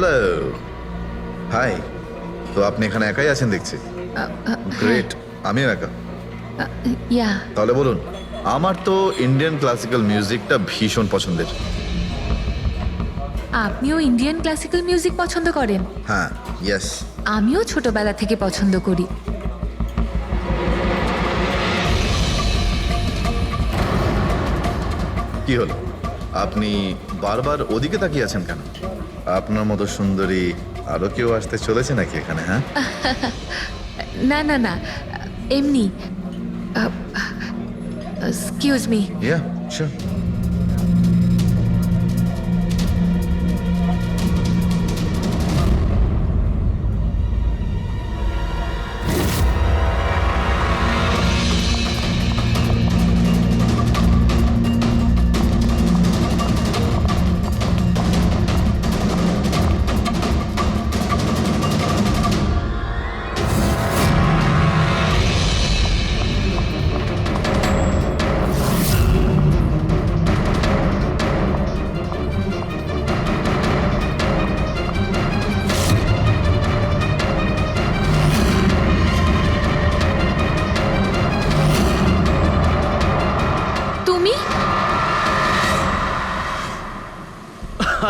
Hello, hi. তো আপনি এখানে একাই আছেন দেখছি। গ্রেট, আমিও একা। ইয়া তাহলে বলুন। আমার তো ইন্ডিয়ান ক্লাসিক্যাল মিউজিকটা ভীষণ পছন্দের। আপনিও ইন্ডিয়ান ক্লাসিক্যাল মিউজিক পছন্দ করেন? হ্যাঁ, ইয়েস। আমিও ছোটবেলা থেকে পছন্দ করি। কি হলো, আপনি বারবার ওদিকে তাকিয়ে আছেন কেন? আপনার মতো সুন্দরী আরো কেউ আসতে চলেছে নাকি এখানে? হ্যাঁ, না না না, এমনি। Excuse me. Yeah sure. তুমি?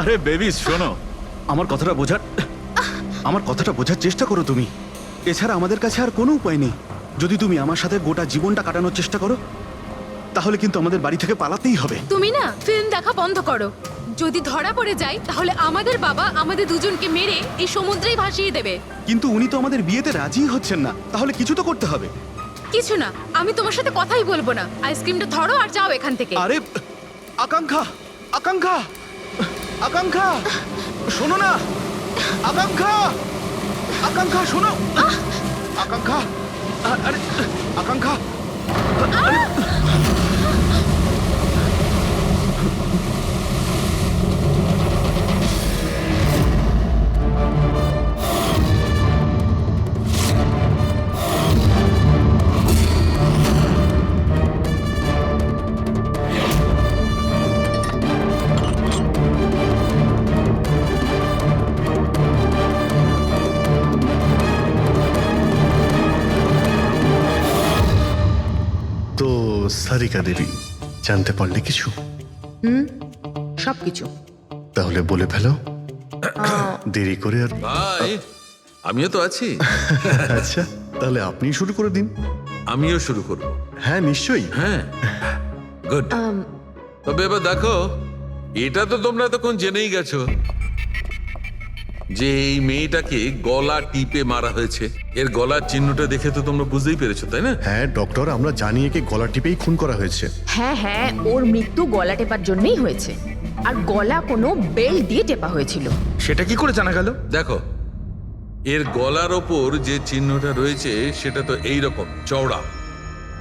আরে বেবিস শোনো, আমার কথাটা বোঝার চেষ্টা করো তুমি। এছাড়া আমাদের কাছে আর কোনো উপায় নেই। যদি তুমি আমার সাথে গোটা জীবনটা কাটানোর চেষ্টা করো, তাহলে কিন্তু আমাদের বাড়ি থেকে পালাতেই হবে। তুমি না ফিল্ম দেখা বন্ধ করো। যদি ধরা পড়ে যায় তাহলে আমাদের বাবা আমাদের দুজনকে মেরে এই সমুদ্রেই ভাসিয়ে দেবে। কিন্তু উনি তো আমাদের বিয়েতে রাজিই হচ্ছেন না, তাহলে কিছু তো করতে হবে। কিছু না, আমি তোমার সাথে কথাই বলবো না। আইসক্রিমটা ধরো আর যাও এখান থেকে। আরে আকাঙ্ক্ষা, আকাঙ্ক্ষা, আকাঙ্ক্ষা, শোনো না। আকাঙ্ক্ষা, আকাঙ্ক্ষা শোনো। আকাঙ্ক্ষা, আরে আকাঙ্ক্ষা। তো সারিকা দেবী, জানতে পারলে কিছু? সবকিছু। তাহলে বলে ফেলো, দেরি করে আর। ভাই, আমিও তো আছি। আচ্ছা, তাহলে আপনি শুরু করে দিন। আমিও শুরু করব। হ্যাঁ নিশ্চয়ই। হ্যাঁ, গুড। তবে এবার দেখো, এটা তো তোমরা তখন জেনেই গেছো যে এই মেয়েটাকে গলা টিপে মারা হয়েছে। এর গলার চিহ্নটা দেখে তো তোমরা বুঝতেই পেরেছো, তাই না? হ্যাঁ ডক্টর, আমরা জানি একে গলা টিপেই খুন করা হয়েছে। হ্যাঁ হ্যাঁ, ওর মৃত্যু গলা টেপার জন্যই হয়েছে। আর গলা কোনো বেল্ট দিয়ে টেপা হয়েছিল। সেটা কি করে জানা গেল? দেখো, এর গলার ওপর যে চিহ্নটা রয়েছে সেটা তো এইরকম চওড়া।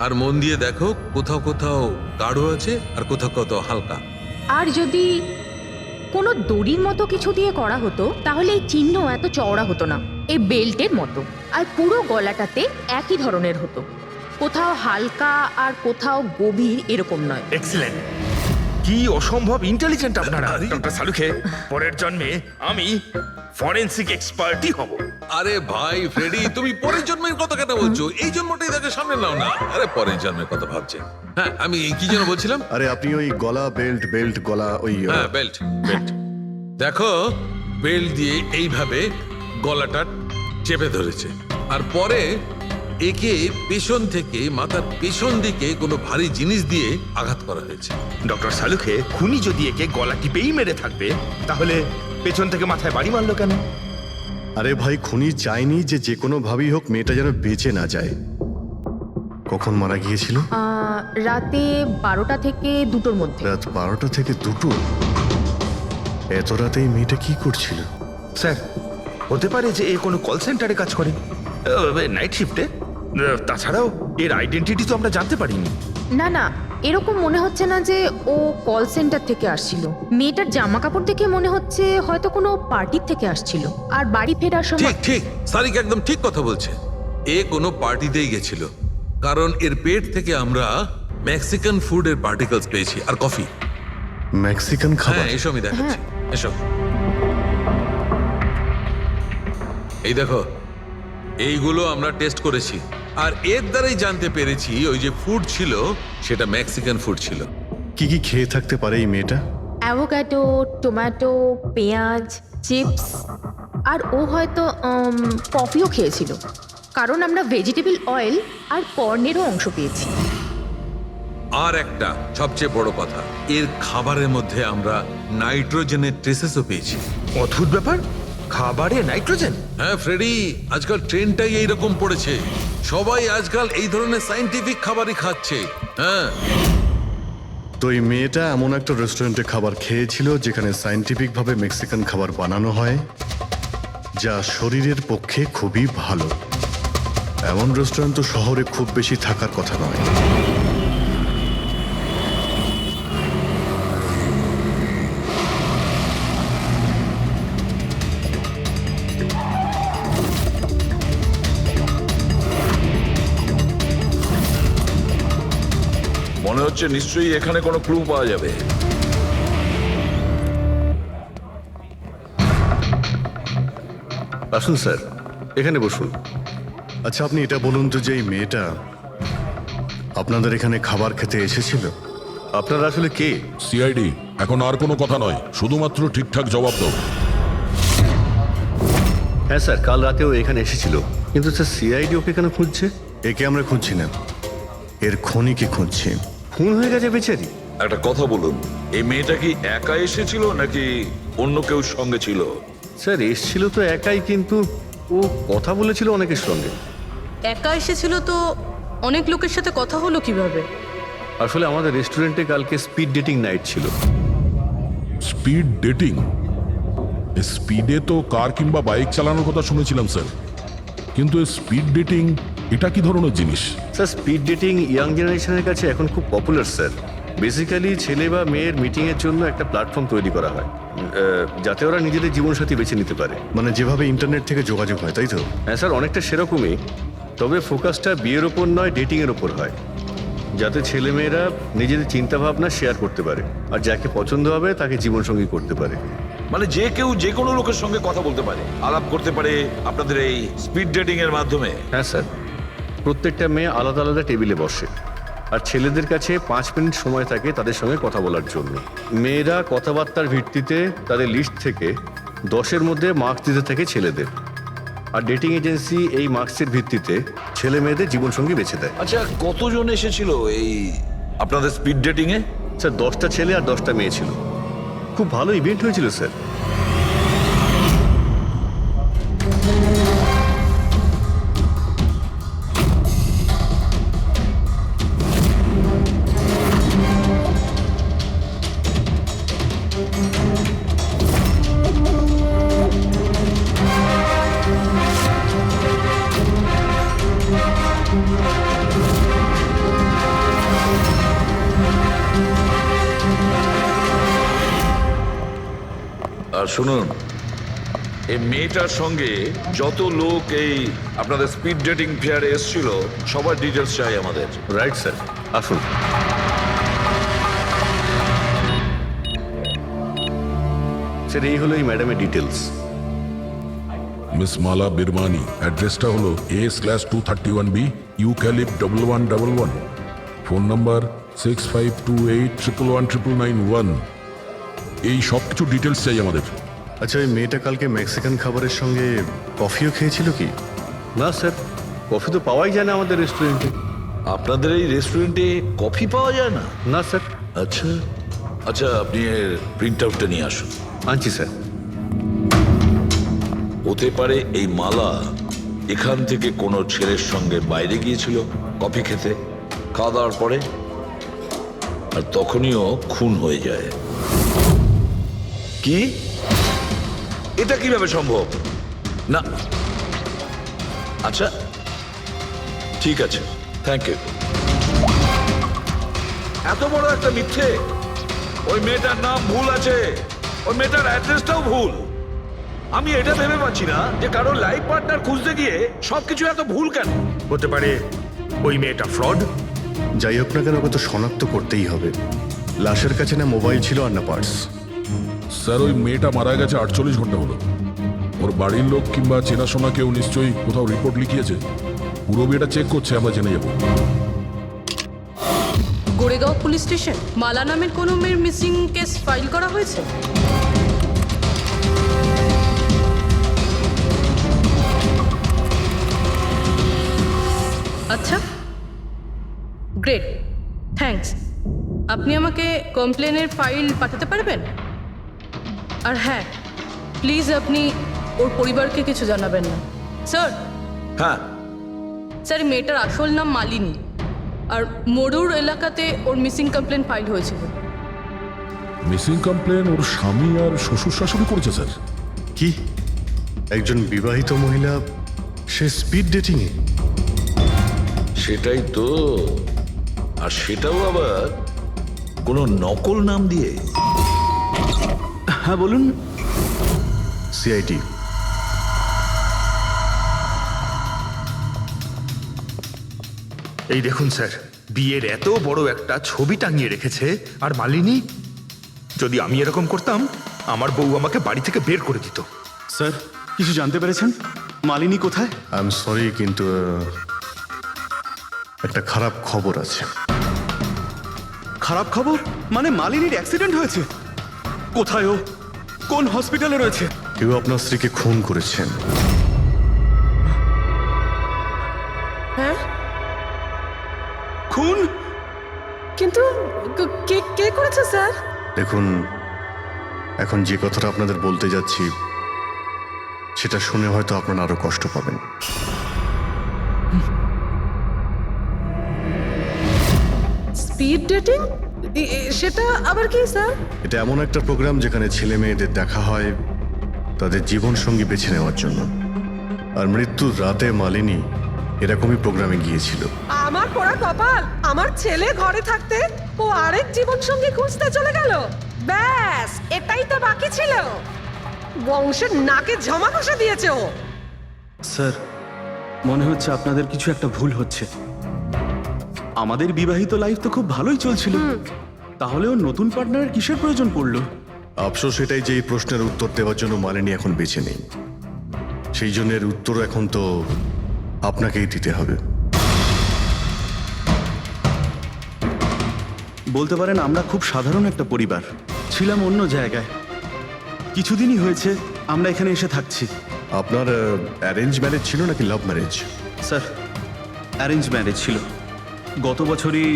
আর মন দিয়ে দেখো, কোথাও কোথাও গাঢ় আছে আর কোথাও কোথাও হালকা। আর যদি কোনো দড়ির মতো কিছু দিয়ে করা হতো তাহলে এই চিহ্ন এত চওড়া হতো না, এই বেল্টের মতো। আর পুরো গলাটাতে একই ধরনের হতো, কোথাও হালকা আর কোথাও গভীর, এরকম নয়। এক্সিলেন্ট। কি অসম্ভব ইন্টেলিজেন্ট আপনারা। ডক্টর সালুখে, পরের জন্মে আমি ফরেনসিক এক্সপার্টই হব। আরে ভাই ফ্রেডি, তুমি পরের জন্মের কথা কেন বলছো? এই জন্মটাই তাকে সামনে নাও না। আরে পরের জন্মের কথা ভাবছে। হ্যাঁ, আমি কি যেন বলছিলাম। আরে আপনি ওই গলা বেল্ট, বেল্ট গলা ওই হ্যাঁ, বেল্ট বেল্ট। দেখো, বেল্ট দিয়ে এইভাবে গলাটা চেপে ধরেছে। আর পরে একে পেছন থেকে মাথার পেছন দিকে কোনো ভারী জিনিস দিয়ে আঘাত করা হয়েছে। ডক্টর সালুখে, খুনি যদি একে গলা টিপেই মেরে থাকবে তাহলে পেছন থেকে মাথায় বাড়ি মারলো কেন? আরে ভাই, খুনি চাইনি যে যে কোনো ভাবেই হোক মেয়েটা যেন বেঁচে না যায়। কখন মারা গিয়েছিল? রাতে 12টা থেকে 2টোর মধ্যে। রাত 12টা থেকে 2টো? এত রাতে এই মেয়েটা কি করছিল? স্যার, হতে পারে যে এ কোনো কল সেন্টারে কাজ করে, নাইট শিফটে। তাছাড়াও এর আইডেন্টিটি তো আমরা জানতে পারিনি। না না, এরকম মনে হচ্ছে না যে ও কল সেন্টার থেকে আসছিল। মেয়েটার জামা কাপড় দেখে মনে হচ্ছে হয়তো কোনো পার্টির থেকে আসছিল। আর বাড়ি ফেরার ঠিক সময়। ঠিক, সারিক একদম ঠিক কথা বলছে। এ কোনো পার্টিতেই গেছিল, কারণ এর পেট থেকে আমরা মেক্সিকান ফুডের পার্টিকেলস পেয়েছি আর কফি। মেক্সিকান খাবার? হ্যাঁ, এসো আমি দেখাচ্ছি। এসো। এই দেখো, এইগুলো আমরা টেস্ট করেছি আর এর দ্বারাই জানতে পেরেছি ওই যে ফুড ছিল সেটা মেক্সিকান ফুড ছিল। কি কি খেয়ে থাকতে পারে এই মেয়েটা? অ্যাভোকাডো, টমেটো, পেঁয়াজ, চিপস, আর ও হয়তো কফিও খেয়েছিল, কারণ আমরা ভেজিটেবল অয়েল আর কর্নেরও অংশ পেয়েছি। আর একটা সবচেয়ে বড় কথা, এর খাবারের মধ্যে আমরা নাইট্রোজেনের ট্রেসেসও পেয়েছি। অদ্ভুত ব্যাপার, খাবারে নাইট্রোজেন। হ্যাঁ ফ্রেডি, আজকাল ট্রেনটাই এইরকম পড়েছে, সবাই আজকাল এই ধরনের সায়েন্টিফিক খাবারই খাচ্ছে। হ্যাঁ, তো এই মেয়েটা এমন একটা রেস্টুরেন্টে খাবার খেয়েছিল যেখানে সায়েন্টিফিক ভাবে মেক্সিকান খাবার বানানো হয়, যা শরীরের পক্ষে খুবই ভালো। এমন রেস্টুরেন্ট তো শহরে খুব বেশি থাকার কথা নয়। মনে হচ্ছে নিশ্চয়ই এখানে কোনো ক্লু পাওয়া যাবে। আসুন স্যার, এখানে বসুন। আচ্ছা, আপনি এটা বলুন তো যে এই মেয়েটা আপনাদের এখানে খাবার খেতে এসেছিল? আপনারা আসলে কে? সিআইডি। এখন আর কোনো কথা নয়, শুধুমাত্র ঠিকঠাক জবাব দাও। হ্যাঁ স্যার, কাল রাতেও এখানে এসেছিল, কিন্তু স্যার সিআইডি ওকে কেন খুঁজছে? একে আমরা খুঁজছি না, এর খনিকে খুঁজছি। খুন হয়ে গেছে বেচারি। একটা কথা বলুন, এই মেয়েটা কি একা এসেছিল নাকি অন্য কেউ সঙ্গে ছিল? স্যার এসছিল তো একাই, কিন্তু ও কথা বলেছিল অনেকের সঙ্গে। একা এসেছিল তো অনেক লোকের সাথে কথা হলো কিভাবে? আসলে আমাদের রেস্টুরেন্টে কালকে স্পিড ডেটিং নাইট ছিল। Speed dating? স্পিডে তো কার কিংবা বাইক চালানোর কথা শুনেছিলাম স্যার, কিন্তু স্পিড ডেটিং এটা কি ধরনের জিনিস? স্যার স্পিড ডেটিং ইয়াং জেনারেশনের কাছে এখন খুব পপুলার স্যার। বেসিক্যালি ছেলে বা মেয়ের মিটিংয়ের জন্য একটা প্ল্যাটফর্ম তৈরি করা হয়, যাতে ওরা নিজেদের জীবনসাথী বেছে নিতে পারে। মানে যেভাবে ইন্টারনেট থেকে যোগাযোগ হয়, তাই তো? হ্যাঁ স্যার, অনেকটা সেরকমই, তবে ফোকাসটা বিয়ের ওপর নয়, ডেটিংয়ের ওপর হয়, যাতে ছেলেমেয়েরা নিজেদের চিন্তাভাবনা শেয়ার করতে পারে আর যাকে পছন্দ হবে তাকে জীবনসঙ্গী করতে পারে। মানে যে কেউ যে কোনো লোকের সঙ্গে কথা বলতে পারে, আলাপ করতে পারে আপনাদের এই স্পিড ডেটিং এর মাধ্যমে? হ্যাঁ স্যার, প্রত্যেকটা মেয়ে আলাদা আলাদা টেবিলে বসে আর ছেলেদের কাছে 5 মিনিট সময় থাকে তাদের সঙ্গে কথা বলার জন্য। মেয়েরা কথাবার্তার ভিত্তিতে তাদের লিস্ট থেকে 10-এর মধ্যে মার্কস দিতে থাকে ছেলেদের, আর ডেটিং এজেন্সি এই মার্কসের ভিত্তিতে ছেলে মেয়েদের জীবনসঙ্গী বেছে দেয়। আচ্ছা, কতজন এসেছিল এই আপনাদের স্পিড ডেটিং এ? স্যার 10টা ছেলে আর 10টা মেয়ে ছিল। খুব ভালো ইভেন্ট হয়েছিল স্যার। আর শুনুন, এই মেয়েটার সঙ্গে যত লোক এই আপনাদের স্পিড ডেটিং ফেয়ারে এসেছিল সবার ডিটেলস চাই আমাদের। রাইট স্যার, আসুন। স্যার এই হলো এই ম্যাডামের ডিটেলস। মিস মালা বিরমানি, অ্যাড্রেসটা হলো A/231B ইউক্যালিপ 1111, ফোন নাম্বার 6528119991। এই সব কিছু ডিটেলস চাই আমাদের। আচ্ছা, এই মেয়েটা কালকে মেক্সিকান খাবারের সঙ্গে কফিও খেয়েছিল কি? না স্যার, কফি তো পাওয়াই যায় না আমাদের রেস্টুরেন্টে। আপনাদের এই রেস্টুরেন্টে কফি পাওয়া যায় না? না স্যার। আচ্ছা আচ্ছা, আপনি এর প্রিন্ট আউটটা নিয়ে আসুন। আনছি স্যার। হতে পারে এই মালা এখান থেকে কোনো ছেলের সঙ্গে বাইরে গিয়েছিল কফি খেতে, খাওয়া দাওয়ার পরে, আর তখনইও খুন হয়ে যায়। কি? এটা কিভাবে সম্ভব? না, আচ্ছা ঠিক আছে, থ্যাংক ইউ। এত বড় একটা মিথ্যে! ওই মেয়েটার নাম ভুল আছে, ওই মেয়েটার অ্যাড্রেসটাও ভুল। আমি এটা ভেবে পাচ্ছি না যে কারোর লাইফ পার্টনার খুঁজতে গিয়ে সবকিছু এত ভুল কেন হতে পারে। ওই মেয়েটা ফ্রড। যাই হোক না কেন, ওকে তো শনাক্ত করতেই হবে। লাশের কাছে না মোবাইল ছিল আর না পার্স। স্যার ওই মেয়েটা মারা গেছে 48 ঘন্টা হলো, ওর বাড়ির লোক কিংবা চেনাশোনা কেউ নিশ্চয়ই কোথাও রিপোর্ট লিখিয়েছে। পুরো বিয়েটা চেক করছে, আমরা জেনে যাবো। গোরেগাঁও পুলিশ স্টেশন মালা নামের কোনো মেয়ের মিসিং কেস ফাইল করা হয়েছে? আচ্ছা, গ্রেট, থ্যাঙ্কস। আপনি আমাকে কমপ্লেনের ফাইল পাঠাতে পারবেন? আর হ্যাঁ, প্লিজ আপনি ওর পরিবারকে কিছু জানাবেন না। স্যার, হ্যাঁ, স্যার, মেয়েটার আসল নাম মালিনী, আর মরুর এলাকাতে ওর মিসিং কমপ্লেন ফাইল হয়েছিল। মিসিং কমপ্লেন ওর স্বামী আর শ্বশুর শাশুড়ি করেছে স্যার। কি একজন বিবাহিত মহিলা, সে স্পিড ডেটিংয়ে? সেটাই তো। আর সেটাও আবার কোনো নকল নাম দিয়ে। হ্যাঁ বলুন। সিআইডি। এই দেখুন স্যার, বিয়ের এত বড় একটা ছবি টাঙিয়ে রেখেছে, আর মালিনী। যদি আমি এরকম করতাম, আমার বউ আমাকে বাড়ি থেকে বের করে দিত। স্যার, কিছু জানতে পেরেছেন? মালিনী কোথায়? আই এম সরি, কিন্তু একটা খারাপ খবর আছে। খারাপ খবর? মানে মালিনীর অ্যাক্সিডেন্ট হয়েছে? কোথায় ও? কোন হসপিটালে রয়েছে? কেউ আপনার স্ত্রীকে খুন করেছেন। হ্যাঁ, খুন? কিন্তু কে কে করেছে স্যার? দেখুন, এখন যে কথাটা আপনাদের বলতে যাচ্ছি, সেটা শুনে হয়তো আপনারা আরো কষ্ট পাবেন। Speed dating? সেটা আবার কি স্যার? এটা এমন একটা প্রোগ্রাম যেখানে ছেলে মেয়েদের দেখা হয় তাদের জীবন সঙ্গী বেছে নেওয়ার জন্য। আর মৃত্যুর রাতে মালিনী এরকমই প্রোগ্রামে গিয়েছিল। আমার পোড়া কপাল, আমার ছেলে ঘরে থাকতে ও আরেক জীবন সঙ্গী খুঁজতে চলে গেল। ব্যাস, এটাই তো বাকি ছিল। বংশের নাকে ঝমা কষা দিয়েছে ও। স্যার, মনে হচ্ছে আপনাদের কিছু একটা ভুল হচ্ছে। আমাদের বিবাহিত লাইফ তো খুব ভালোই চলছিল, তাহলেও নতুন পার্টনারের কিসের প্রয়োজন পড়লো? আফসোস এটাই যে এই প্রশ্নের উত্তর দেওয়ার জন্য মালিনী এখন বেঁচে নেই। সেই জন্য এর উত্তর এখন তো আপনাকেই দিতে হবে। বলতে পারেন আমরা খুব সাধারণ একটা পরিবার, ছিলাম অন্য জায়গায়। কিছুদিনই হয়েছে আমরা এখানে এসে থাকছি। আপনার অ্যারেঞ্জ ম্যারেজ ছিল নাকি love marriage? Sir, arrange marriage ছিল। গত বছরই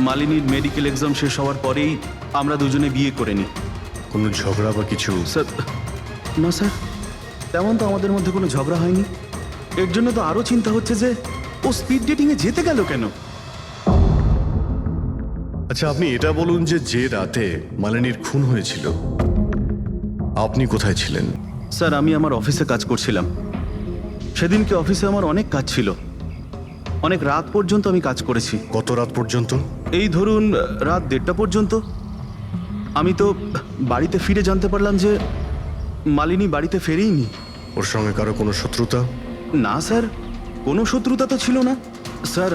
মালিনীর মেডিকেল এক্সাম শেষ হওয়ার পরেই আমরা দুজনে বিয়ে করে নিই। কোনো ঝগড়া বা কিছু? স্যার, না স্যার, তেমন তো আমাদের মধ্যে কোনো ঝগড়া হয়নি। এর জন্য তো আরও চিন্তা হচ্ছে যে ও স্পিড ডেটিংয়ে যেতে গেল কেন। আচ্ছা, আপনি এটা বলুন যে রাতে মালিনীর খুন হয়েছিল আপনি কোথায় ছিলেন? স্যার, আমি আমার অফিসে কাজ করছিলাম। সেদিনকে অফিসে আমার অনেক কাজ ছিল, অনেক রাত পর্যন্ত আমি কাজ করেছি। কত রাত পর্যন্ত? এই ধরুন রাত 1:30 পর্যন্ত। আমি তো বাড়িতে ফিরে জানতে পারলাম যে মালিনী বাড়িতে ফেরেইনি। ওর সঙ্গে কারো কোনো শত্রুতা? না স্যার, কোনো শত্রুতা তো ছিল না। স্যার,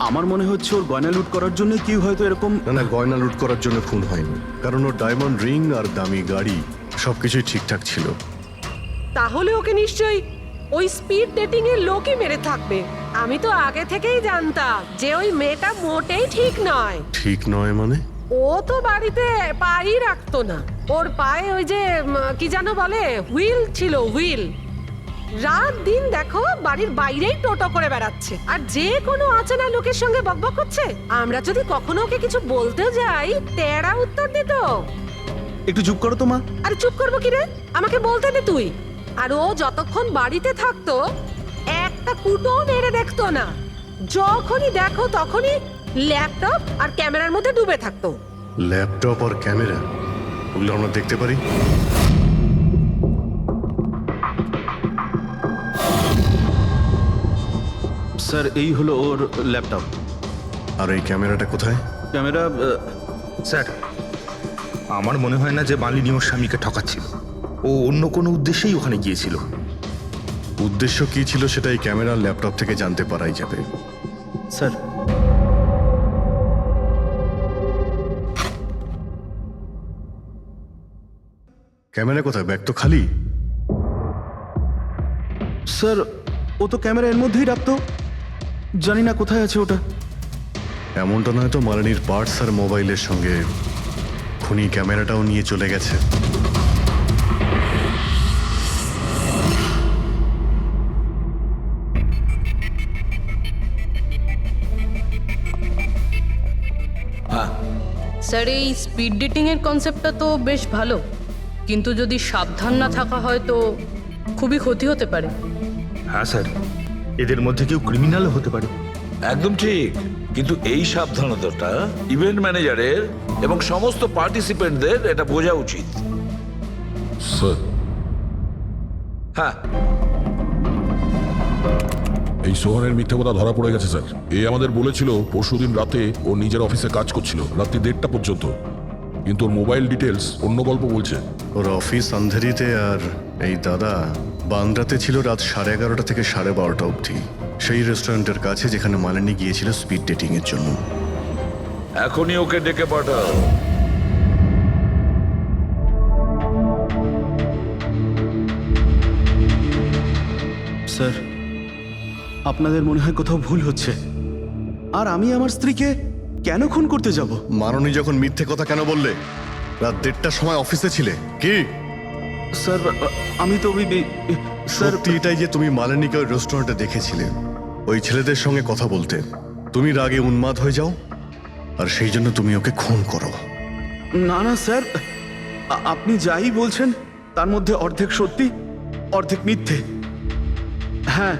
আমার মনে হচ্ছে ওর গয়না লুট করার জন্য কেউ হয়তো এরকম। না, গয়না লুট করার জন্য খুন হয়নি, কারণ ওর ডায়মন্ড রিং আর দামি গাড়ি সবকিছুই ঠিকঠাক ছিল। তাহলে ওকে নিশ্চয়ই ওই স্পিড ডেটিং এর লোকই মেরে থাকবে। আমি তো আগে থেকেই জানতাম যে ওই মেয়েটা মোটেই ঠিক নয়। ঠিক নয় মানে? ও তো বাড়িতে পাই রাখতো না। ওর পায়ে ওই যে কি যেন বলে, হুইল ছিল, হুইল। রাত দিন দেখো বাড়ির বাইরেই টোটো করে বেড়াচ্ছে, আর যে কোনো অচেনা লোকের সঙ্গে বকবক করছে। আমরা যদি কখনো ওকে কিছু বলতে যাই, তেড়া উত্তর দিত। একটু চুপ করো তো মা। আরে চুপ করবো কি রে, আমাকে বলতে দে তুই। আর ও যতক্ষণ বাড়িতে থাকতো একটা কুটো মেরে দেখতো না। যখনই দেখো তখনই ল্যাপটপ আর ক্যামেরার মধ্যে ডুবে থাকতো। ল্যাপটপ আর ক্যামেরা, ওগুলো আমরা দেখতে পারি? স্যার, এই হলো ওর ল্যাপটপ। আর এই ক্যামেরাটা কোথায়? ক্যামেরা? স্যার, আমার মনে হয় না যে মালিনী ওর স্বামীকে ঠকাচ্ছিল। ও অন্য কোনো উদ্দেশ্যেই ওখানে গিয়েছিল। উদ্দেশ্য কি ছিল সেটা এই ক্যামেরা ল্যাপটপ থেকে জানতে পারাই যাবে। স্যার, ক্যামেরা কোথায়? ব্যাগ তো খালি। স্যার ও তো ক্যামেরা এর মধ্যেই রাখতো, জানি না কোথায় আছে ওটা। এমনটা নয় তো মালিনীর পার্টস আর মোবাইলের সঙ্গে খুনি ক্যামেরাটাও নিয়ে চলে গেছে? স্যার এই স্পিড ডেটিং এর কনসেপ্টটা তো বেশ ভালো, কিন্তু যদি সাবধান না থাকা হয় তো খুবই ক্ষতি হতে পারে। হ্যাঁ স্যার, এদের মধ্যে কেউ ক্রিমিনালও হতে পারে। একদম ঠিক, কিন্তু এই সাবধানতাটা ইভেন্ট ম্যানেজারের এবং সমস্ত পার্টিসিপেন্টদের এটা বোঝা উচিত। স্যার, হ্যাঁ, এই সোহানের মিথ্যে কথা ধরা পড়ে গেছে স্যার। এ আমাদের বলেছিল পরশুদিন রাতে ও নিজের অফিসে কাজ করছিল রাত্রি 1:30টা পর্যন্ত, কিন্তু ওর মোবাইল ডিটেলস অন্য গল্প বলছে। ওর অফিস আন্ধেরিতে আর এই দাদা বান্দ্রাতে ছিল রাত 11:30 থেকে 12:30 অবধি, সেই রেস্টুরেন্টের কাছে যেখানে মালিনী গিয়েছিল স্পিড ডেটিং এর জন্য। এখনই ওকে ডেকে পাঠাও। স্যার, আপনাদের মনে হয় কোথাও ভুল হচ্ছে। আর আমি আমার স্ত্রীকে কেন খুন করতে যাব? মাননী যখন মিথ্যে কথা কেন বললে? রাত 1:30টার সময় অফিসে ছিলে কি? স্যার আমি তো স্যার সত্যি এটাই যে তুমি মালিনীকে ওই রেস্টুরেন্টে দেখেছিলে ওই ছেলেদের সঙ্গে কথা বলতে। তুমি রাগে উন্মাদ হয়ে যাও আর সেই জন্য তুমি ওকে খুন করো। না না স্যার, আপনি যাই বলছেন তার মধ্যে অর্ধেক সত্যি অর্ধেক মিথ্যে। হ্যাঁ,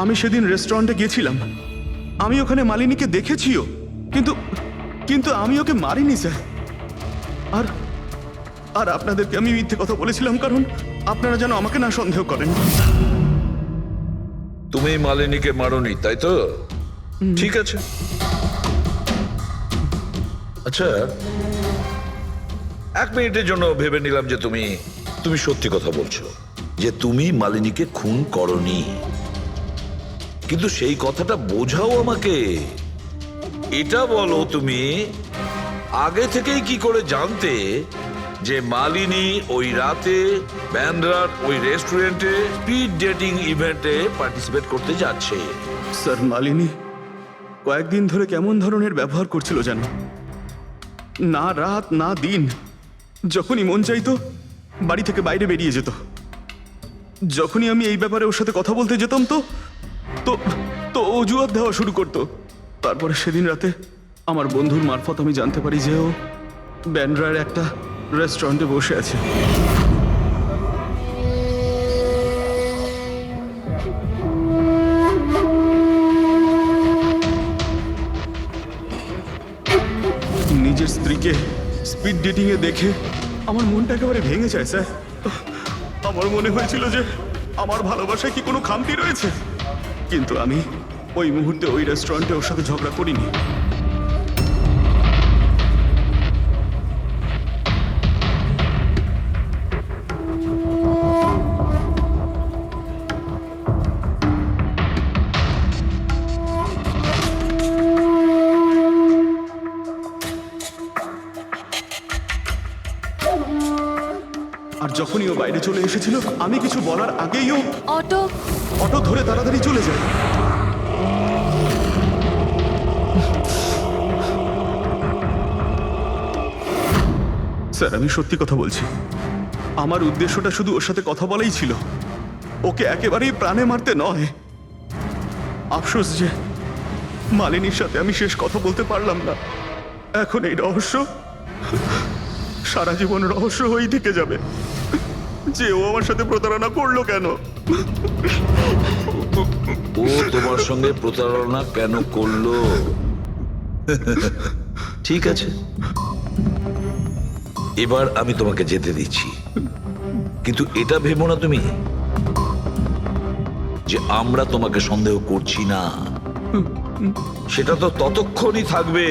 আমি সেদিন রেস্টুরেন্টে গিয়েছিলাম, আমি ওখানে মালিনীকে দেখেছিও, কিন্তু কিন্তু আমি ওকে মারিনি স্যার। আর আর আপনাদেরকে আমি মিথ্যে কথা বলেছিলাম কারণ আপনারা যেন আমাকে না সন্দেহ করেন। তুমি মালিনীকে মারোনি, তাই তো? ঠিক আছে। আচ্ছা, 1 মিনিটের জন্য ভেবে নিলাম যে তুমি সত্যি কথা বলছো, যে তুমি মালিনীকে খুন করনি, কিন্তু সেই কথাটা বোঝাও আমাকে। এটা বলো, তুমি আগে থেকেই কি করে জানতে যে মালিনী ওই রাতে ব্যান্ড্রার ওই রেস্টুরেন্টে স্পিড ডেটিং ইভেন্টে পার্টিসিপেট করতে যাচ্ছে? স্যার, মালিনী কয়েকদিন ধরে কেমন ধরনের ব্যবহার করছিল জানো? না রাত না দিন, যখনই মন চাইতো বাড়ি থেকে বাইরে বেরিয়ে যেত। যখনই আমি এই ব্যাপারে ওর সাথে কথা বলতে যেতাম তো তো তো অজুহাত দেওয়া শুরু করতো। তারপরে সেদিন রাতে আমার বন্ধুর মারফত আমি জানতে পারি যে ও ব্যান্ড্রার একটা রেস্টুরেন্টে বসে আছে। নিজের স্ত্রীকে স্পিড ডেটিং এ দেখে আমার মনটা একেবারে ভেঙে যায় স্যার। আমার মনে হয়েছিল যে আমার ভালোবাসায় কি কোনো খামতি রয়েছে, কিন্তু আমি ওই মুহূর্তে ওই রেস্টুরেন্টে ওর সাথে ঝগড়া করিনি। আর যখনই ও বাইরে চলে এসেছিল আমি কিছু বলার আগেই ও অটো ধরে তাড়াতাড়ি চলে যায়। স্যার, আমি সত্যি কথা বলছি, আমার উদ্দেশ্যটা শুধু ওর সাথে কথা বলাই ছিল, ওকে একেবারেই প্রাণে মারতে নয়। আফসোস যে মালিনীর সাথে আমি শেষ কথা বলতে পারলাম না। এখন এই রহস্য সারা জীবন রহস্য হয়েই থেকে যাবে যে ও আমার সাথে প্রতারণা করলো কেন। ও তোমার সঙ্গে প্রতারণা কেন করলো? ঠিক আছে, এবার আমি তোমাকে যেতে দিচ্ছি, কিন্তু এটা ভেবো না তুমি যে আমরা তোমাকে সন্দেহ করছি না। সেটা তো ততক্ষণই থাকবে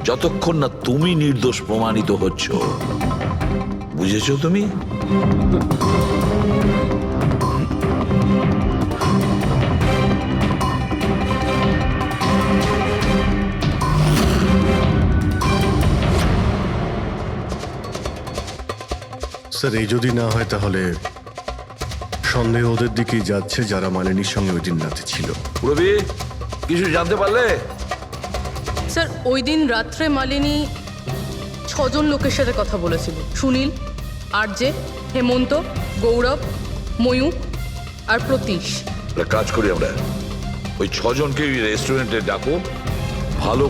যতক্ষণ না তুমি নির্দোষ প্রমাণিত হচ্ছ। বুঝেছো তুমি? স্যার, এই যদি না হয় তাহলে সন্দেহ ওদের দিকেই যাচ্ছে যারা মালিনীর সঙ্গে ওই দিন রাতে ছিল। রবি কিছু জানতে পারলে? স্যার ওই দিন রাত্রে মালিনী 6 জন লোকের সাথে কথা বলেছিল। সুনীল, আরজে, হেমন্ত, গৌরব, ময়ূক আর প্রতীশ। একটা কাজ করি আমরা, ওই 6 জনকে রেস্টুরেন্টে ডাকো। ভালো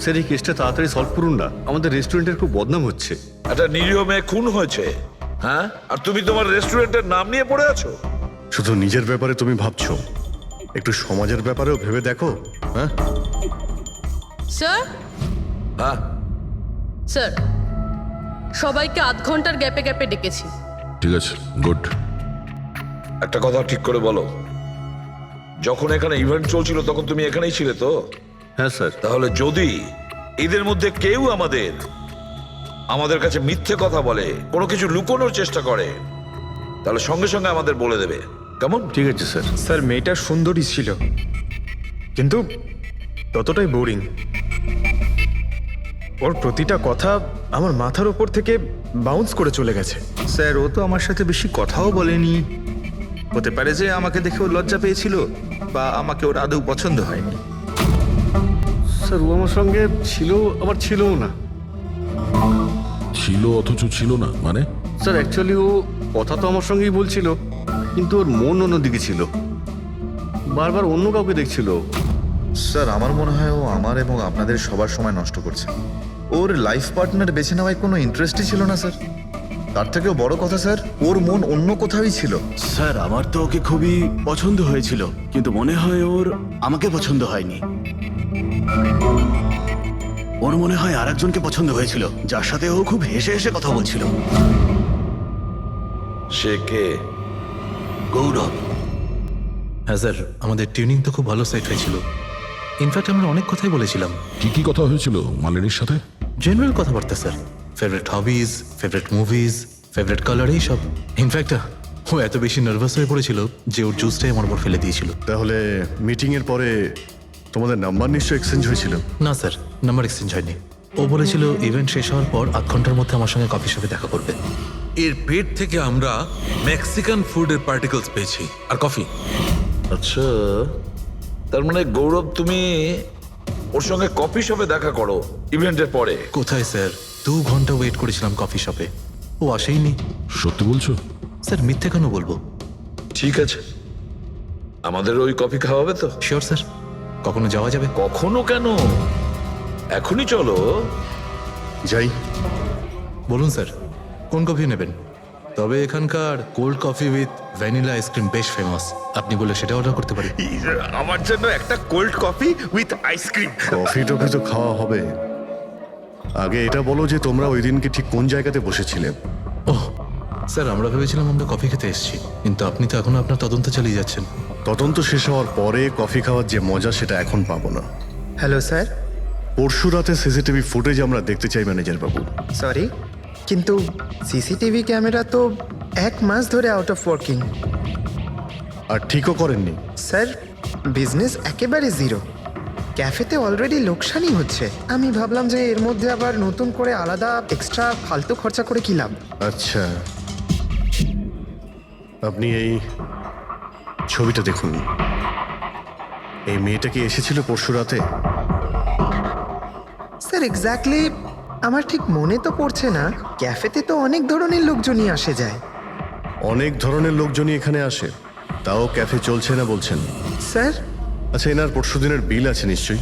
স্যার এই কেসটা তাড়াতাড়ি সলভ করুন না, আমাদের রেস্টুরেন্টের খুব বদনাম হচ্ছে। একটা নিরীহ মেয়ে খুন হয়েছে, হ্যাঁ, আর তুমি তোমার রেস্টুরেন্টের নাম নিয়ে পড়ে আছো। শুধু নিজের ব্যাপারে তুমি ভাবছো, একটু সমাজের ব্যাপারেও ভেবে দেখো। হ্যাঁ স্যার, হ্যাঁ, স্যার সবাইকে আধ ঘন্টার গ্যাপে গ্যাপে ডেকেছি। ঠিক আছে, গুড। একটা কথা ঠিক করে বলো, যখন এখানে ইভেন্ট চলছিল তখন তুমি এখানেই ছিলে তো? হ্যাঁ স্যার। তাহলে যদি এদের মধ্যে কেউ আমাদের কাছে মিথ্যে কথা বলে, কোনো কিছু লুকোনোর চেষ্টা করে, তাহলে সঙ্গে সঙ্গে আমাদের বলে দেবে, কেমন? ঠিক আছে স্যার। স্যার মেয়েটা সুন্দরী ছিল, কিন্তু ততটাই বোরিং। ওর প্রতিটা কথা আমার মাথার উপর থেকে বাউন্স করে চলে গেছে। স্যার ও তো আমার সাথে বেশি কথাও বলেনি। হতে পারে যে আমাকে দেখে ও লজ্জা পেয়েছিল, বা আমাকে ওর আদৌ পছন্দ হয়নি। স্যার ও আমার সঙ্গে ছিল আবার ছিলও না। ছিল অথচ ছিল না মানে? স্যার অ্যাকচুয়ালি ও কথা তো আমার সঙ্গেই বলছিল, কিন্তু ওর মন অন্যদিকে ছিল, বারবার অন্য কাউকে দেখছিল। স্যার আমার মনে হয় ও আমার এবং আপনাদের সবার সময় নষ্ট করছে। ওর লাইফ পার্টনার বেছে নেওয়ায় কোনো ইন্টারেস্টই ছিল না স্যার। তার থেকেও বড় কথা স্যার, ওর মন অন্য কোথাওই ছিল। স্যার আমার তো ওকে খুবই পছন্দ হয়েছিল, কিন্তু মনে হয় ওর আমাকে পছন্দ হয়নি। ওর মনে হয় আরেকজনকে পছন্দ হয়েছিল, যার সাথে ও খুব হেসে হেসে কথা বলছিল। সে কে? গৌরব। হ্যাঁ স্যার, আমাদের টিউনিং তো খুব ভালো সেট হয়েছিল। ইনফ্যাক্ট আমরা অনেক কথাই বলেছিলাম। কি কি কথা হয়েছিল মালিনীর সাথে? জেনারেল কথাবার্তা sir, favourite hobbies, favourite movies, favourite colour, এই সব। ইনফ্যাক্ট ও এত বেশি নার্ভাস হয়ে পড়েছিল যে ওর জুসটাই আমার উপর ফেলে দিয়েছিল। তাহলে মিটিং এর পরে তোমাদের নাম্বার নিশ্চয়ই এক্সচেঞ্জ হয়েছিল? না স্যার, নাম্বার এক্সচেঞ্জ হয়নি। ও বলেছিল ইভেন্ট শেষ হওয়ার পর 8 ঘন্টার মধ্যে আমার সঙ্গে কফি শপে দেখা করবে। এর পেট থেকে আমরা মেক্সিকান ফুডের পার্টিকেলস পেয়েছি আর কফি। আচ্ছা, তার মানে গৌরব তুমি ওর সঙ্গে কফি শপে দেখা করো ইভেন্টের পরে? কোথায় স্যার, 2 ঘন্টা ওয়েট করেছিলাম কফি শপে, ও আসেইনি। সত্যি বলছো? স্যার মিথ্যে কেন বলবো? ঠিক আছে, আমাদের ওই কফি খাওয়াবে তো? শিওর স্যার, কখনো যাওয়া যাবে? কখনো কেন, এখনই চলো। যাই। বলুন স্যার, কোন কফি নেবেন? তবে এখানকার cold coffee with vanilla ice cream বেশ ফেমাস, আপনি বলে সেটা অর্ডার করতে পারি। আমার জন্য একটা cold coffee with ice cream. Coffee toffee তো খাওয়া হবে, আগে এটা বলো যে তোমরা ওই দিনকে ঠিক কোন জায়গাতে বসেছিলে? ওহ স্যার, আমরা ভেবেছিলাম আমরা কফি খেতে এসেছি, কিন্তু আপনি তো এখনো আপনার তদন্ত চালিয়ে যাচ্ছেন। তদন্ত শেষ হওয়ার পরে কফি খাওয়ার যে মজা সেটা এখন পাবো না। Hello sir. পরশু রাতে সিসিটিভি ফুটেজ আমরা দেখতে চাই ম্যানেজার বাবু। সরি, কিন্তু সিসিটিভি ক্যামেরা তো 1 মাস ধরে আউট অফ ওয়ার্কিং। আর ঠিকও করেননি? স্যার বিজনেস একেবারে জিরো, ক্যাফেতে অলরেডি লোকসানই হচ্ছে। আমি ভাবলাম যে এর মধ্যে আবার নতুন করে আলাদা এক্সট্রা ফালতু খরচা করে কি লাভ। আচ্ছা, আপনি এই ছবিটা দেখুন। এই মেয়েটা কি এসেছিল পরশু রাতে? স্যার এক্স্যাক্টলি আমার ঠিক মনে তো পড়ছে না। ক্যাফেতে তো অনেক ধরনের লোকজনই আসে যায়। অনেক ধরনের লোকজনই এখানে আসে, তাও ক্যাফে চলছে না বলছেন? স্যার আচ্ছা, এনার পরশু দিনের বিল আছে নিশ্চয়ই,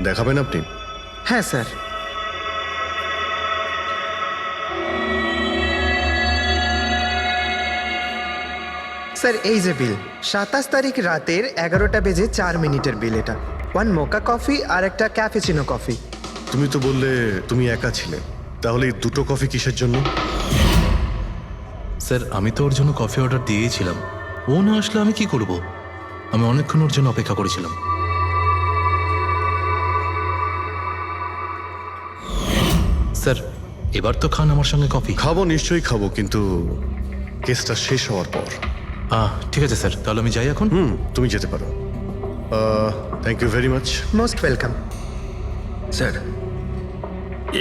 দেখাবেন আপনি? হ্যাঁ স্যার। স্যার এই যে বিল, 27 তারিখ রাতের 11টা বেজে 4 মিনিটের বিল এটা। 1 মোকা কফি আর একটা ক্যাফেচিনো কফি। তুমি তো বললে তুমি একা ছিলে, তাহলে এই 2টো কফি কিসের জন্য? স্যার আমি তো ওর জন্য কফি অর্ডার দিয়েছিলাম, ও না আসলে আমি কি করব? আমি অনেকক্ষণ ওর জন্য অপেক্ষা করেছিলাম। স্যার এবার তো খান আমার সঙ্গে কফি। খাবো, নিশ্চয়ই খাবো, কিন্তু কেসটা শেষ হওয়ার পর। ঠিক আছে স্যার, তাহলে আমি যাই এখন। তুমি যেতে পারো। Thank you very much. Most welcome. Sir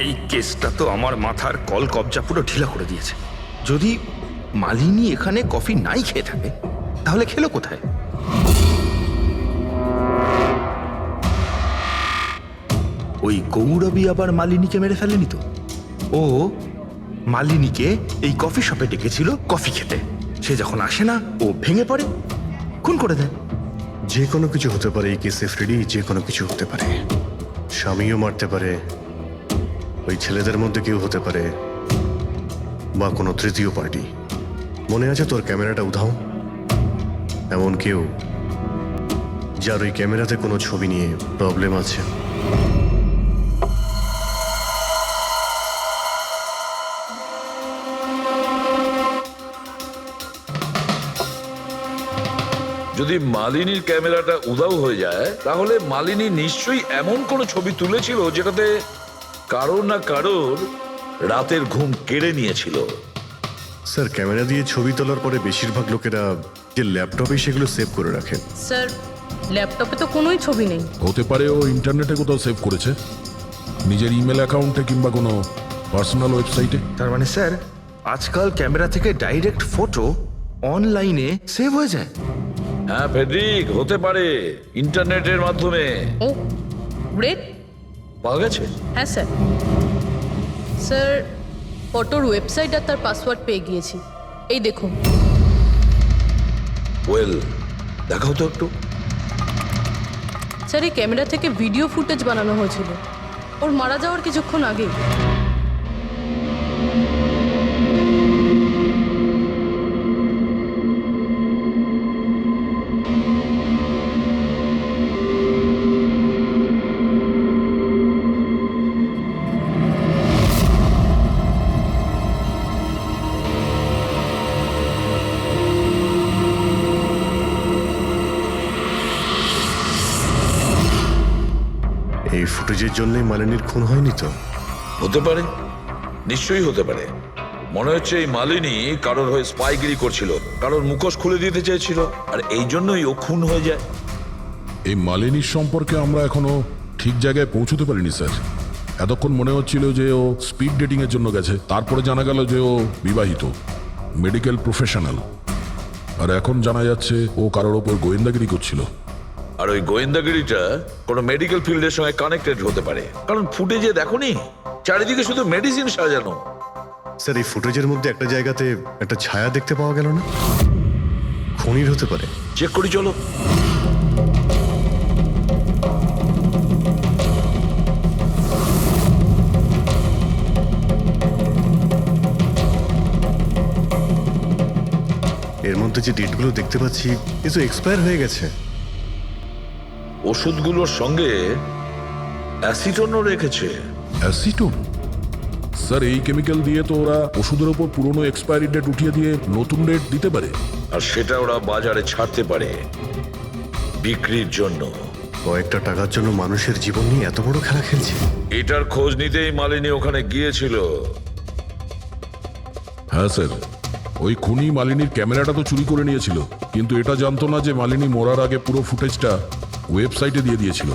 এই কেসটা তো আমার মাথার কল কবজা পুরো ঢিলা করে দিয়েছে। যদি মালিনী এখানে কফি নাই খেয়ে থাকে তাহলে খেলো কোথায়? ওই গৌরবী আবার মালিনীকে মেরে ফেলেনি তো? ও মালিনীকে এই কফি শপে ডেকেছিল কফি খেতে, সে যখন আসে না ও ভেঙে পড়ে, খুন করে দেয়। যে কোনো কিছু হতে পারে এই কেসে ফ্রেডি, যে কোনো কিছু হতে পারে। স্বামীও মারতে পারে, ওই ছেলেদের মধ্যে কেউ হতে পারে, বা কোনো তৃতীয় পার্টি। মনে আছে তোর ক্যামেরাটা উধাও? এমন কেউ যার ওই ক্যামেরাতে কোনো ছবি নিয়ে প্রবলেম আছে। যদি মালিনীর ক্যামেরাটা উধাও হয়ে যায় তাহলে মালিনী নিশ্চয়ই এমন কোনো ছবি তুলেছিল যেটাতে কারোর না কারোর রাতের ঘুম কেড়ে নিয়েছিল। স্যার, ক্যামেরা দিয়ে ছবি তোলার পরে বেশিরভাগ লোকেরা যে ল্যাপটপে সেগুলো সেভ করে রাখেন। স্যার ল্যাপটপে তো কোনোই ছবি নেই। হতে পারে ও ইন্টারনেটে কোথাও সেভ করেছে, নিজের ইমেল অ্যাকাউন্টে কিংবা কোনো পার্সোনাল ওয়েবসাইটে। তার মানে স্যার আজকাল ক্যামেরা থেকে ডাইরেক্ট ফটো অনলাইনে সেভ হয়ে যায়। হ্যাঁ ফেডরিক, হতে পারে ইন্টারনেটের মাধ্যমে। ও গ্রেট। পাওয়া গেছে? হ্যাঁ স্যার। স্যার ফটোর ওয়েবসাইট আর তার পাসওয়ার্ড পেয়ে গিয়েছি, এই দেখুন। ওয়েল, দেখাও তো একটু। স্যার এই ক্যামেরা থেকে ভিডিও ফুটেজ বানানো হয়েছিল ওর মারা যাওয়ার কিছুক্ষণ আগে। এই ফুটেজের জন্যই মালিনীর খুন হয়নি তো? হতে পারে, নিশ্চয়ই হতে পারে। মনে হচ্ছে এই মালিনী কারোর হয়ে স্পাইগিরি করছিল, কারোর মুখোশ খুলে দিতে চেয়েছিল, আর এই জন্যই ও খুন হয়ে যায়। এই মালিনীর সম্পর্কে আমরা এখনো ঠিক জায়গায় পৌঁছতে পারিনি স্যার। এতক্ষণ মনে হচ্ছিল যে ও স্পিড ডেটিং এর জন্য গেছে, তারপরে জানা গেল যে ও বিবাহিত, মেডিকেল প্রফেশনাল, আর এখন জানা যাচ্ছে ও কারোর ওপর গোয়েন্দাগিরি করছিল। আর ওই গোয়েন্দাগিরিটা কোনো মেডিকেল ফিল্ডের সঙ্গে কানেক্টেড হতে পারে, কারণ ফুটেজে দেখোনি চারিদিকে শুধু মেডিসিন সাজানো। স্যার, এই ফুটেজের মধ্যে একটা জায়গাতে একটা ছায়া দেখতে পাওয়া গেল না? খুনির হতে পারে। চেক করি চলো। এর মধ্যে যে ডেটগুলো দেখতে পাচ্ছি এ তো এক্সপায়ার হয়ে গেছে। ওষুধগুলোর সঙ্গে অ্যাসিটনও রেখেছে। অ্যাসিটোন? স্যার, এই কেমিক্যাল দিয়ে তো ওরা ওষুধের ওপর পুরনো এক্সপায়ারি ডেট উঠিয়ে দিয়ে নতুন ডেট দিতে পারে, আর সেটা ওরা বাজারে ছাড়তে পারে বিক্রির জন্য। কয়েকটা টাকার জন্য মানুষের জীবন নিয়ে এত বড় খেলা খেলছে। এটার খোঁজ নিতেই মালিনী ওখানে গিয়েছিল। হ্যাঁ স্যার, ওই খুনি মালিনীর ক্যামেরাটা তো চুরি করে নিয়েছিল, কিন্তু এটা জানতো না যে মালিনী মরার আগে পুরো ফুটেজটা ওয়েবসাইটে দিয়ে দিয়েছিল।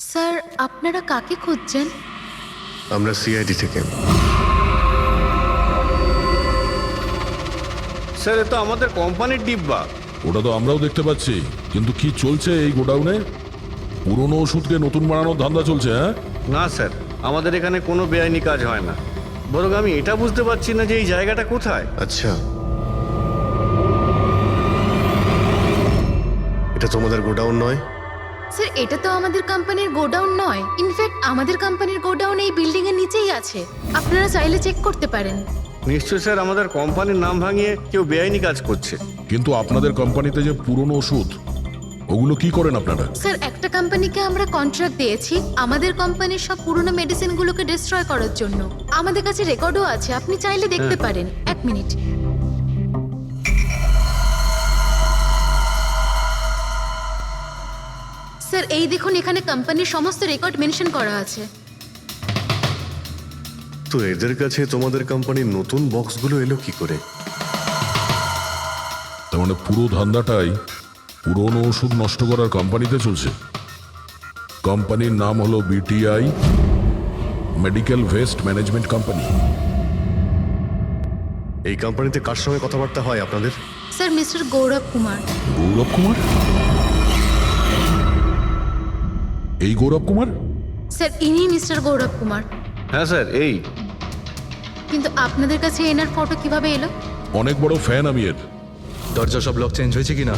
স্যার আপনারা কাকে খুঁজছেন? আমরা সিআইডি থেকে। স্যার, এ তো আমাদের কোম্পানির ডিব্বা। ওটা তো আমরাও দেখতে পাচ্ছি, কিন্তু কি চলছে এই গোডাউনে? পুরনো ওষুধকে নতুন বানানোর ধান্দা চলছে? হ্যাঁ না স্যার, আমাদের এখানে কোনো বেআইনি কাজ হয় না। বরং আমি এটা বুঝতে পারছি না যে এই জায়গাটা কোথায়। আচ্ছা, এটা তোমাদের গোডাউন নয়? স্যার এটা তো আমাদের কোম্পানির গোডাউন নয়, ইনফ্যাক্ট আমাদের কোম্পানির গোডাউন এই বিল্ডিং এর নিচেই আছে, আপনারা চাইলে চেক করতে পারেন। নিশ্চয় স্যার, আমাদের কোম্পানির নাম ভাঙিয়ে কেউ বেআইনি কাজ করছে। কিন্তু আপনাদের কোম্পানিতে যে পুরনো ওষুধ, ওগুলো কি করেন আপনারা? স্যার একটা কোম্পানিকে আমরা কন্ট্রাক্ট দিয়েছি আমাদের কোম্পানির সব পুরনো মেডিসিনগুলোকে ডিস্ট্রয় করার জন্য। আমাদের কাছে রেকর্ডও আছে, আপনি চাইলে দেখতে পারেন। এক মিনিট। স্যার এই দেখুন, এখানে কোম্পানির সমস্ত রেকর্ড মেনশন করা আছে। তো এদের কাছে তোমাদের কোম্পানির নতুন বক্সগুলো এলো কি করে? তার মানে পুরো ধান্দাটাই পুরনো ওষুধ নষ্ট করার কোম্পানিতে চলছে। কোম্পানির নাম হলো BTI medical waste management company. এই কোম্পানিতে কার সঙ্গে কথাবার্তা হয় আপনাদের? স্যার মিস্টার গৌরব কুমার। গৌরব কুমার? এই গৌরব কুমার? স্যার ইনি মিস্টার গৌরব কুমার। হ্যাঁ স্যার, এই কিন্তু আপনাদের কাছে এনার ফটো কিভাবে এলো? অনেক বড় ফ্যান আমি এর। দরজা সব লক চেঞ্জ হয়েছে কিনা?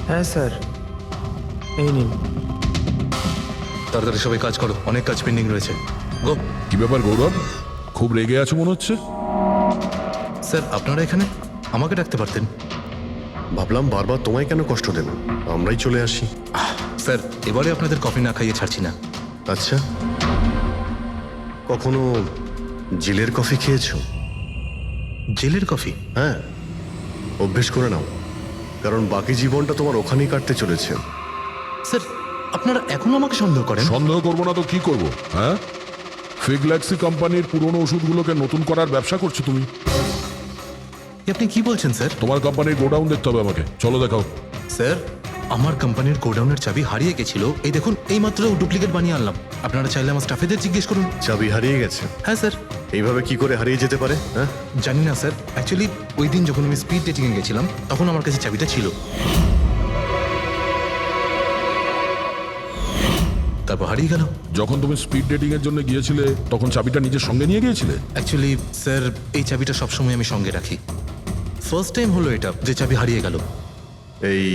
হ্যাঁ স্যার, এই নিন। তাড়াতাড়ি সবাই কাজ করো, অনেক কাজ পেন্ডিং রয়েছে। গো। কি ব্যাপার গৌরব, খুব রেগে আছো মনে হচ্ছে? স্যার আপনারা এখানে? আমাকে ডাকতে পারতেন। ভাবলাম বারবার তোমায় কেন কষ্ট দেব, আমরাই চলে আসি। স্যার এবারে আপনাদের কফি না খাইয়ে ছাড়ছি না। আচ্ছা, কখনো জেলের কফি খেয়েছো? জেলের কফি? হ্যাঁ, অভ্যেস করে নাও, কারণ বাকি জীবনটা তোমার ওখানেই কাটতে চলেছে। স্যার আপনারা এখনো আমাকে সন্দেহ করেন? সন্দেহ করবো না তো কি করবো? হ্যাঁ, ফিগল্যাক্সি কোম্পানির পুরনো ওষুধগুলোকে নতুন করার ব্যবসা করছো তুমি। আপনি কি বলছেন স্যার? তোমার কোম্পানির গোডাউন দেখতে হবে আমাকে, চলো দেখাও। স্যার আমার কোম্পানির গোডাউনের চাবি হারিয়ে গেছিল, এই দেখুন এইমাত্র ডুপ্লিকেট বানিয়ে আনলাম। আপনারা চাইলে আমার স্টাফেদের জিজ্ঞেস করুন। চাবি হারিয়ে গেছে? হ্যাঁ স্যার। এইভাবে কি করে হারিয়ে যেতে পারে? হ্যাঁ জানি না স্যার, অ্যাকচুয়ালি ওই দিন যখন আমি স্পিড ডেটিংয়ে গেছিলাম তখন আমার কাছে চাবিটা ছিল। তারপর হারিয়ে গেল। যখন তুমি স্পিড ডেটিং এর জন্য গিয়েছিলে তখন চাবিটা নিজের সঙ্গে নিয়ে গিয়েছিলে? অ্যাকচুয়ালি স্যার এই চাবিটা সবসময় আমি সঙ্গে রাখি। ফার্স্ট টাইম হলো এটা যে চাবি হারিয়ে গেল। এই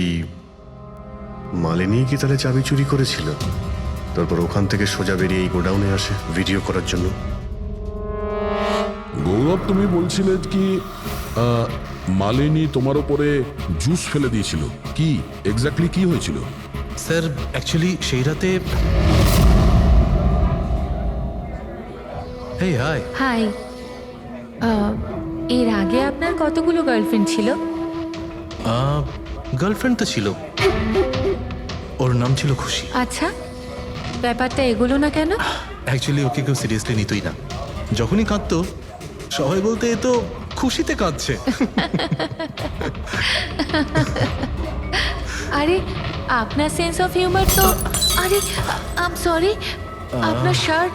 মালিনী কি তাহলে চাবি চুরি করেছিল, তারপর ওখান থেকে সোজা বেরিয়ে এই গোডাউনে আসে ভিডিও করার জন্য? গৌরব তুমি বলছিলে কি মালিনী তোমার উপরে জুস ফেলে দিয়েছিল, কি এক্স্যাক্টলি কি হয়েছিল? স্যার অ্যাকচুয়ালি সেই রাতে হেই হাই। হাই। এর আগে আপনার কতগুলো গার্লফ্রেন্ড ছিল? গার্লফ্রেন্ড তো ছিল, ওর নাম ছিল খুশি। আচ্ছা, ব্যাপারটা এগুলো না কেন? অ্যাকচুয়ালি ওকে কেউ সিরিয়াসলি নিতই না। যখনই কাঁদতো সবাই বলতে এ তো খুশিতে কাঁদছে। আরে আপনার সেন্স অফ হিউমার তো, আরে আই এম সরি, আপনার শার্ট।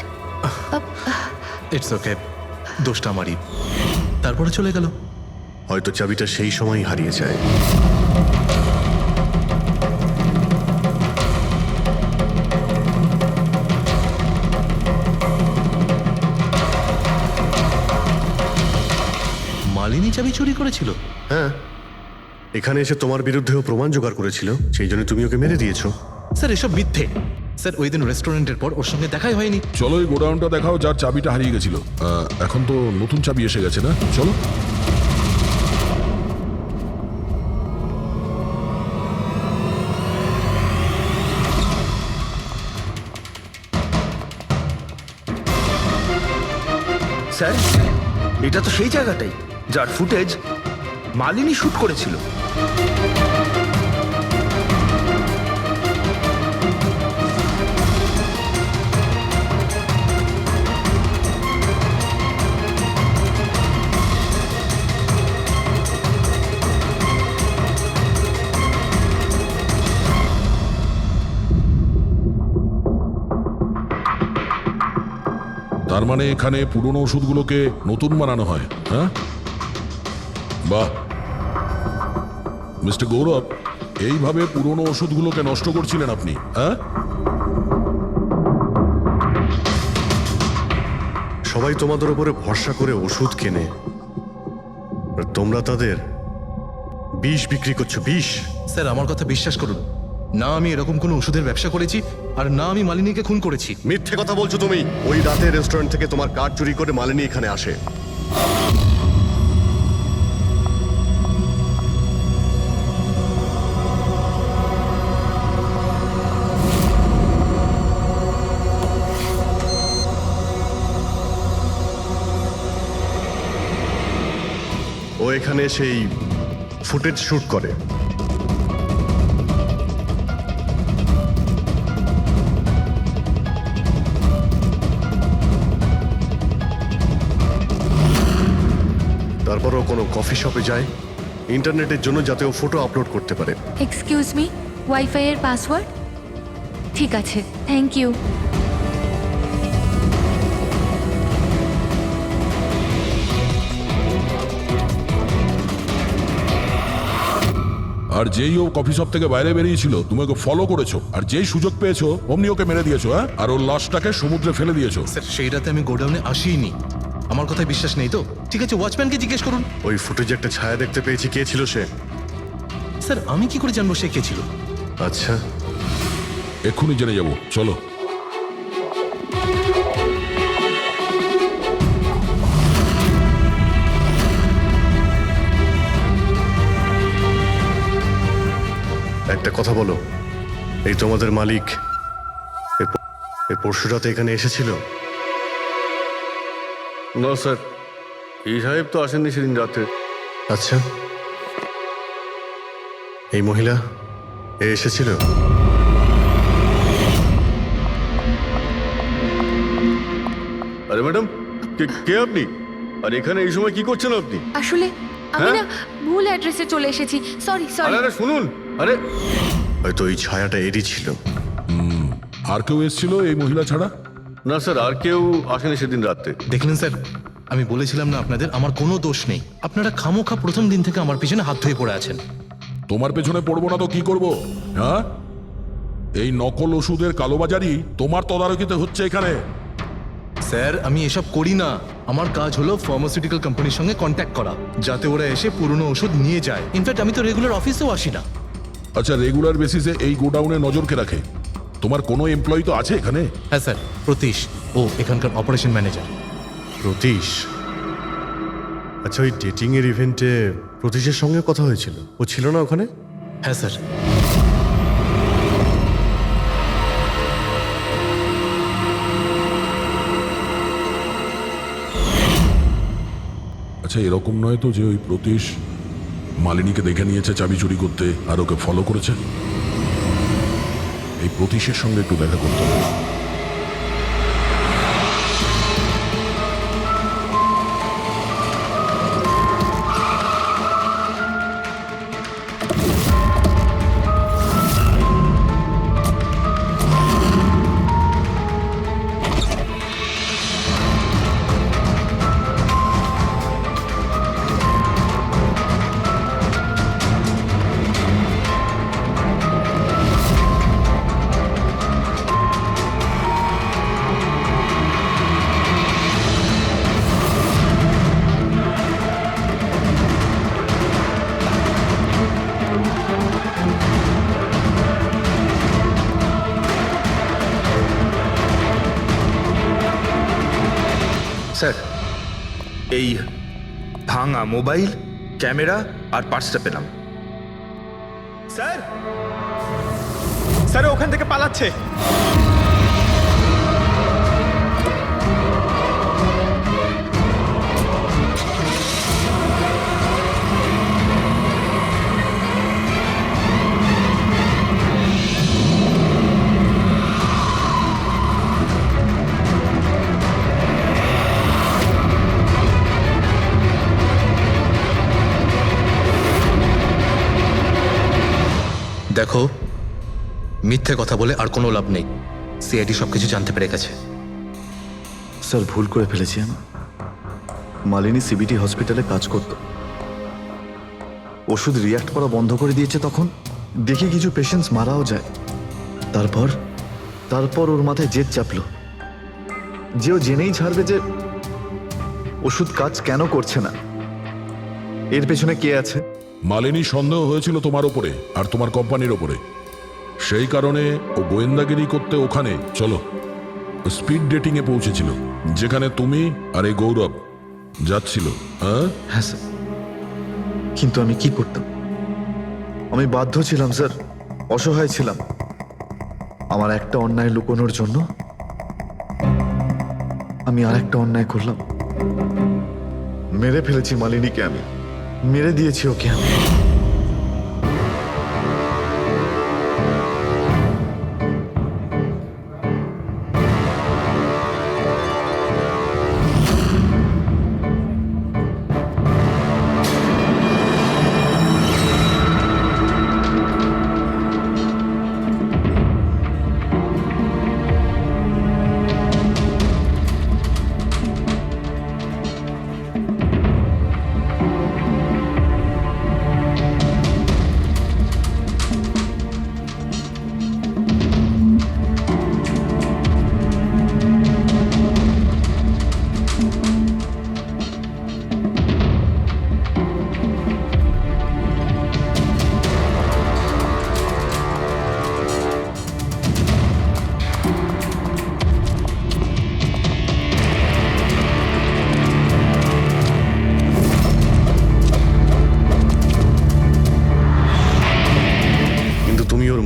ইটস ওকে, দোষটা আমারই। তারপরে চলে গেল। হয়তো চাবিটা সেই সময় হারিয়ে যায়। মালিনী চাবি চুরি করেছিল? হ্যাঁ, এখানে এসে তোমার বিরুদ্ধেও প্রমাণ জোগাড় করেছিল, সেই জন্য তুমি ওকে মেরে দিয়েছো। স্যার এসব মিথ্যে। স্যার ওই দিন রেস্টুরেন্টের পর ওর সঙ্গে দেখাই হয়নি। চলো এই গোডাউনটা দেখাও যার চাবিটা হারিয়ে গেছিল। এখন তো নতুন চাবি এসে গেছে না, চলো। স্যার এটা তো সেই জায়গাটাই যার ফুটেজ মালিনী শুট করেছিল। তার মানে এখানে পুরনো ওষুধগুলোকে নতুন বানানো হয়, হ্যাঁ? বাহ মিস্টার গৌরব, এইভাবে পুরনো ওষুধগুলোকে নষ্ট করছিলেন আপনি, হ্যাঁ? সবাই তোমাদের উপরে ভরসা করে ওষুধ কেনে, আর তোমরা তাদের বিষ বিক্রি করছো। বিষ? স্যার আমার কথা বিশ্বাস করুন, না আমি এরকম কোনো ওষুধের ব্যবসা করেছি, আর না আমি মালিনীকে খুন করেছি। মিথ্যে কথা বলছো তুমি। ওই রাতে রেস্টুরেন্ট থেকে তোমার কার্ড চুরি করে মালিনী এখানে আসে। ও এখানে সেই ফুটেজ শুট করে। তারপর ও কোনো কফি শপে যায় ইন্টারনেটের জন্য, যাতে ও ফটো আপলোড করতে পারে। এক্সকিউজ মি, ওয়াইফাই এর পাসওয়ার্ড? ঠিক আছে, থ্যাংক ইউ। আর যেই ও কফি শপ থেকে বাইরে বেরিয়েছিল তুমি ওকে ফলো করেছো, আর যেই সুযোগ পেয়েছো অমনি ওকে মেরে দিয়েছো, হ্যাঁ? আর ওর লাশটাকে সমুদ্রে ফেলে দিয়েছো। স্যার সেই রাতে আমি গোডাউনে আসিনি, আমার কথায় বিশ্বাস নেই তো? ঠিক আছে, ওয়াচম্যানকে জিজ্ঞেস করুন। ওই ফুটেজে একটা ছায়া দেখতে পেয়েছি, কে ছিল সে? স্যার আমি কি করে জানবো সে কে ছিল? আচ্ছা, এক্ষুনি জেনে যাবো, চলো। একটা কথা বলো, এই তোমাদের মালিক এই পরশু রাতে এখানে এসেছিল? না স্যার, এই সাহেব তো আসেননি সেদিন রাতে। আচ্ছা, এই মহিলা এসেছিল? আরে ম্যাডাম, কে আপনি? আর এখানে এই সময় কি করছেন আপনি? আসলে আমি না ভুল অ্যাড্রেসে চলে এসেছি, সরি সরি। আরে শুনুন, আরে হয়তো এই ছায়াটা এরই ছিল। আর কেউ এসেছিল এই মহিলা ছাড়া? না স্যার, আর কেউ আসেনি সেদিন রাতে। দেখলেন স্যার, আমি বলেছিলাম না আপনাদের আমার কোনো দোষ নেই। আপনারা খামোখা প্রথম দিন থেকে আমার পিছনে হাত ধুয়ে পড়ে আছেন। তোমার পেছনে পড়বো না তো কি করব? হ্যাঁ, এই নকল ওষুধের কালোবাজারি তোমার তদারকিতে হচ্ছে এখানে। স্যার আমি এসব করি না, আমার কাজ হলো ফার্মাসিউটিক্যাল কোম্পানির সঙ্গে কন্ট্যাক্ট করা, যাতে ওরা এসে পুরনো ওষুধ নিয়ে যায়। ইনফ্যাক্ট আমি তো রেগুলার অফিসেও আসি না। আচ্ছা, রেগুলার বেসিসে এই গোডাউনে নজর কে রাখে? তোমার কোনো এমপ্লয়ি তো আছে এখানে? হ্যাঁ স্যার, প্রতীশ, ও এখানকার অপারেশন ম্যানেজার। প্রতীশ? আচ্ছা, ওই ডেটিং এর ইভেন্টে প্রতীশের সঙ্গে কথা হয়েছিল, ও ছিল না ওখানে? হ্যাঁ স্যার। আচ্ছা, এরকম নয় তো যে ওই প্রতীশ মালিনীকে দেখে নিয়েছে চাবি চুরি করতে আর ওকে ফলো করেছে? এই প্রতীশের সঙ্গে একটু দেখা করতে হবে। স্যার, এই ভাঙা মোবাইল, ক্যামেরা আর পার্সটা পেলাম। স্যার, স্যার ওখান থেকে পালাচ্ছে। দেখো, মিথ্যে কথা বলে আর কোনো লাভ নেই। সিআইডি সবকিছু জানতে পেরে গেছে। স্যার, ভুল করে ফেলেছি আমি। মালিনী সিবিটি হসপিটালে কাজ করত, ওষুধ রিয়াক্ট করা বন্ধ করে দিয়েছে। তখন দেখি কিছু পেশেন্টস মারাও যায়। তারপর ওর মাথায় জেদ চাপলো যে ও জেনেই ছাড়বে যে ওষুধ কাজ কেন করছে না, এর পেছনে কে আছে। মালিনী সন্দেহ হয়েছিল তোমার ওপরে আর তোমার কোম্পানির ওপরে, সেই কারণে ও গোয়েন্দাগিরি করতে ওখানে চলো স্পিড ডেটিং এ পৌঁছেছিল, যেখানে তুমি আর এই গৌরব যাচ্ছিল। হ্যাঁ স্যার, কিন্তু আমি কি করতাম? আমি বাধ্য ছিলাম স্যার, অসহায় ছিলাম। আমার একটা অন্যায় লুকোনোর জন্য আমি আর একটা অন্যায় করলাম। মেরে ফেলেছি মালিনীকে, আমি মেরে দিয়েছি ওকে আমি।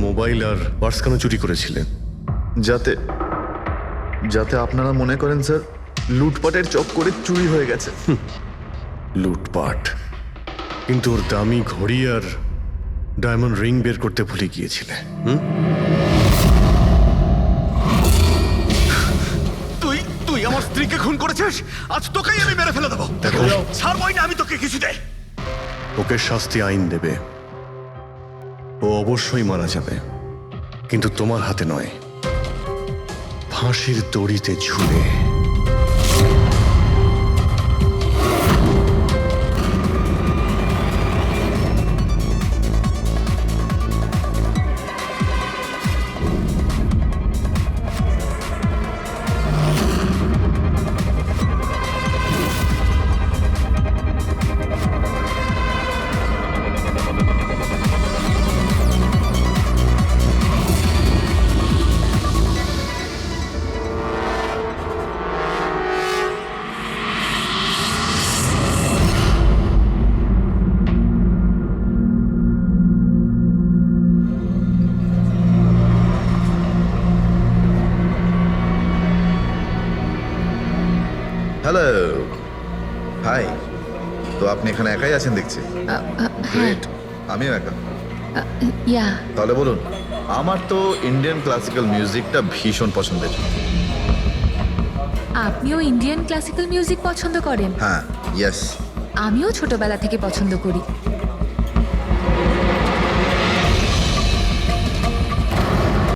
মোবাইল আর পার্স কেন চুরি করেছিলেন? যাতে যাতে আপনারা মনে করেন স্যার লুটপাটের চক্করে চুরি হয়ে গেছে। লুটপাট? কিন্তু ওর দামি ঘড়ি আর ডায়মন্ড রিং বের করতে ভুলে গিয়েছিলে। তুই আমার স্ত্রীকে খুন করেছিস, আজ তোকেই আমি মেরে ফেলে দেবো। দেখো, ছাড়বই না আমি তোকে কিছুতে। ওকে শাস্তি আইন দেবে, ও অবশ্যই মারা যাবে, কিন্তু তোমার হাতে নয়, ফাঁসির দড়িতে ঝুলে। Hello, hi. তো আপনি এখানে একাই আছেন দেখছি। গ্রেট, আমিও একা। ইয়া, তাহলে বলুন। আমার তো ইন্ডিয়ান ক্লাসিক্যাল মিউজিকটা ভীষণ পছন্দের। আপনিও ইন্ডিয়ান ক্লাসিক্যাল মিউজিক পছন্দ করেন? হ্যাঁ, ইয়েস। আমিও ছোটবেলা থেকে পছন্দ করি।